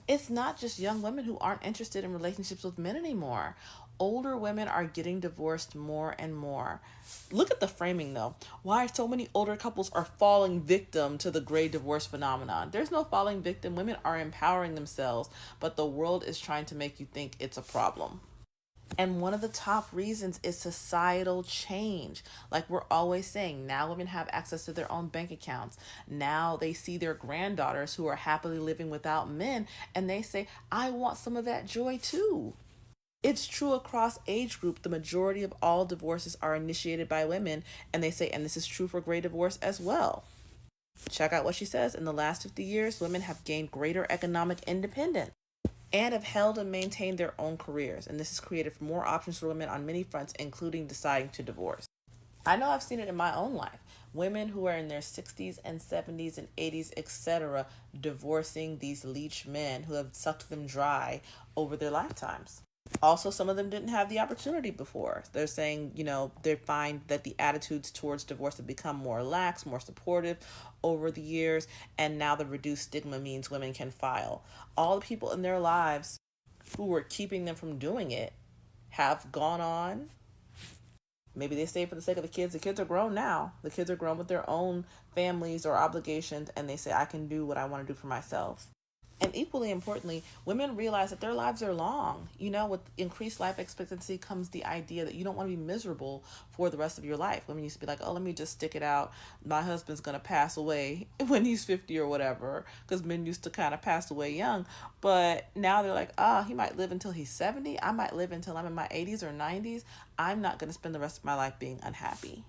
It's not just young women who aren't interested in relationships with men anymore. Older women are getting divorced more and more. Look at the framing though. Why so many older couples are falling victim to the gray divorce phenomenon? There's no falling victim. Women are empowering themselves, but the world is trying to make you think it's a problem. And one of the top reasons is societal change. Like we're always saying, now women have access to their own bank accounts. Now they see their granddaughters who are happily living without men, and they say, I want some of that joy too. It's true across age group. The majority of all divorces are initiated by women, and they say, and this is true for gray divorce as well. Check out what she says. In the last 50 years, women have gained greater economic independence and have held and maintained their own careers. And this has created more options for women on many fronts, including deciding to divorce. I know I've seen it in my own life. Women who are in their 60s and 70s and 80s, etc., divorcing these leech men who have sucked them dry over their lifetimes. Also, some of them didn't have the opportunity before. They're saying, they find that the attitudes towards divorce have become more lax, more supportive over the years, and now the reduced stigma means women can file. All the people in their lives who were keeping them from doing it have gone on. Maybe they stay for the sake of the kids. The kids are grown now. The kids are grown with their own families or obligations, and they say, I can do what I want to do for myself. And equally importantly, women realize that their lives are long. With increased life expectancy comes the idea that you don't want to be miserable for the rest of your life. Women used to be like, oh, let me just stick it out. My husband's going to pass away when he's 50 or whatever, because men used to kind of pass away young. But now they're like, he might live until he's 70. I might live until I'm in my 80s or 90s. I'm not going to spend the rest of my life being unhappy.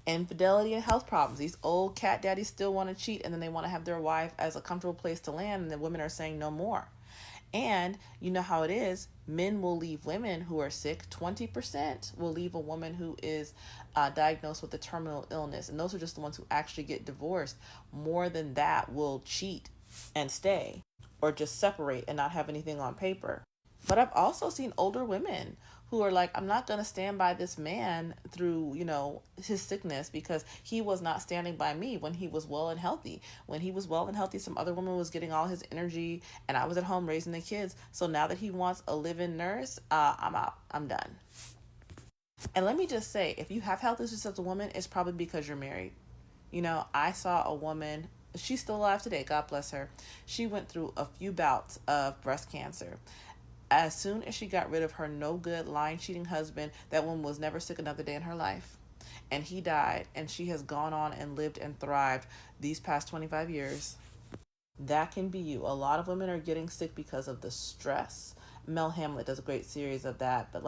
Infidelity and health problems. These old cat daddies still want to cheat, and then they want to have their wife as a comfortable place to land, and the women are saying no more. And you know how it is. Men will leave women who are sick. 20% will leave a woman who is diagnosed with a terminal illness. And those are just the ones who actually get divorced. More than that will cheat and stay, or just separate and not have anything on paper. But I've also seen older women who are like, I'm not going to stand by this man through, his sickness, because he was not standing by me when he was well and healthy. When he was well and healthy, some other woman was getting all his energy, and I was at home raising the kids. So now that he wants a live-in nurse, I'm out. I'm done. And let me just say, if you have health issues as a woman, it's probably because you're married. I saw a woman, she's still alive today, God bless her. She went through a few bouts of breast cancer. As soon as she got rid of her no good, lying, cheating husband, that woman was never sick another day in her life. And he died, and she has gone on and lived and thrived these past 25 years. That can be you. A lot of women are getting sick because of the stress. Mel Hamlet does a great series of that. But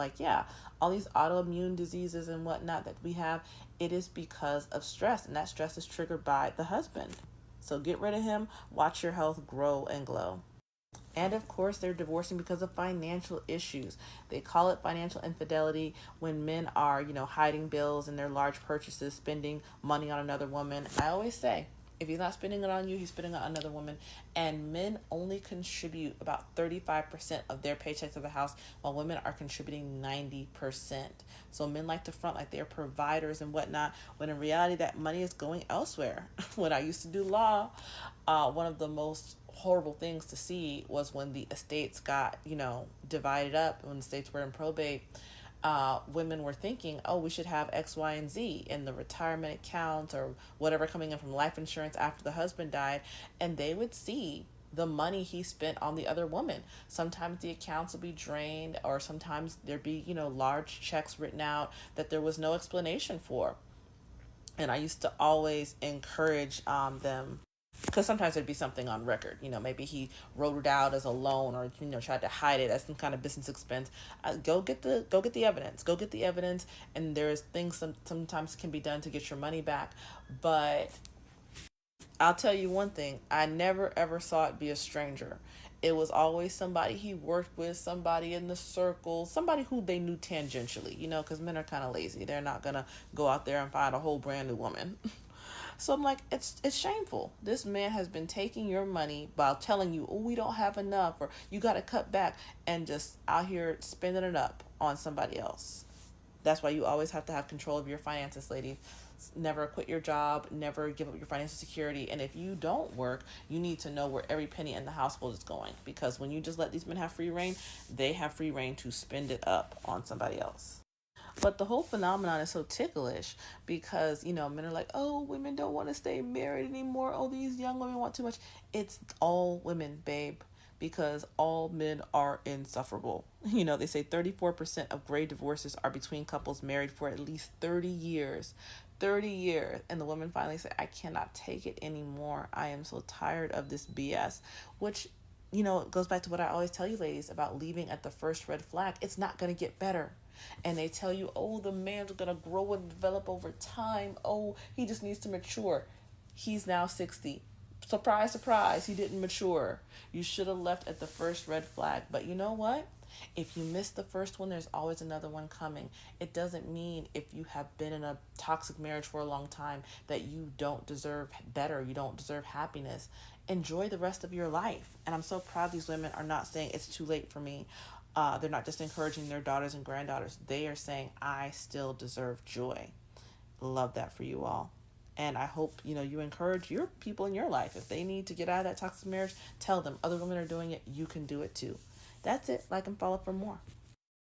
all these autoimmune diseases and whatnot that we have, it is because of stress. And that stress is triggered by the husband. So get rid of him. Watch your health grow and glow. And of course, they're divorcing because of financial issues. They call it financial infidelity when men are, hiding bills and their large purchases, spending money on another woman. I always say, if he's not spending it on you, he's spending it on another woman. And men only contribute about 35% of their paychecks to the house, while women are contributing 90%. So men like to front like they're providers and whatnot, when in reality that money is going elsewhere. When I used to do law, one of the most horrible things to see was when the estates got, divided up, when the states were in probate. Women were thinking, oh, we should have X, Y, and Z in the retirement account or whatever coming in from life insurance after the husband died. And they would see the money he spent on the other woman. Sometimes the accounts would be drained, or sometimes there'd be, large checks written out that there was no explanation for. And I used to always encourage them, because sometimes there'd be something on record. Maybe he wrote it out as a loan, or tried to hide it as some kind of business expense. Go get the evidence. Go get the evidence, and there's things sometimes can be done to get your money back. But I'll tell you one thing: I never ever saw it be a stranger. It was always somebody he worked with, somebody in the circle, somebody who they knew tangentially. Because men are kind of lazy. They're not gonna go out there and find a whole brand new woman. So I'm like, it's shameful. This man has been taking your money while telling you, oh, we don't have enough, or you got to cut back, and just out here spending it up on somebody else. That's why you always have to have control of your finances, ladies. Never quit your job, never give up your financial security. And if you don't work, you need to know where every penny in the household is going, because when you just let these men have free reign, they have free reign to spend it up on somebody else. But the whole phenomenon is so ticklish because, men are like, oh, women don't want to stay married anymore. Oh, these young women want too much. It's all women, babe, because all men are insufferable. They say 34% of grave divorces are between couples married for at least 30 years. 30 years. And the women finally say, I cannot take it anymore. I am so tired of this BS, which, it goes back to what I always tell you ladies about leaving at the first red flag. It's not going to get better. And they tell you, oh, the man's going to grow and develop over time. Oh, he just needs to mature. He's now 60. Surprise, surprise, he didn't mature. You should have left at the first red flag. But you know what? If you miss the first one, there's always another one coming. It doesn't mean if you have been in a toxic marriage for a long time that you don't deserve better, you don't deserve happiness. Enjoy the rest of your life. And I'm so proud these women are not saying it's too late for me. They're not just encouraging their daughters and granddaughters. They are saying, I still deserve joy. Love that for you all. And I hope, you encourage your people in your life. If they need to get out of that toxic marriage, tell them other women are doing it. You can do it too. That's it. Like and follow for more.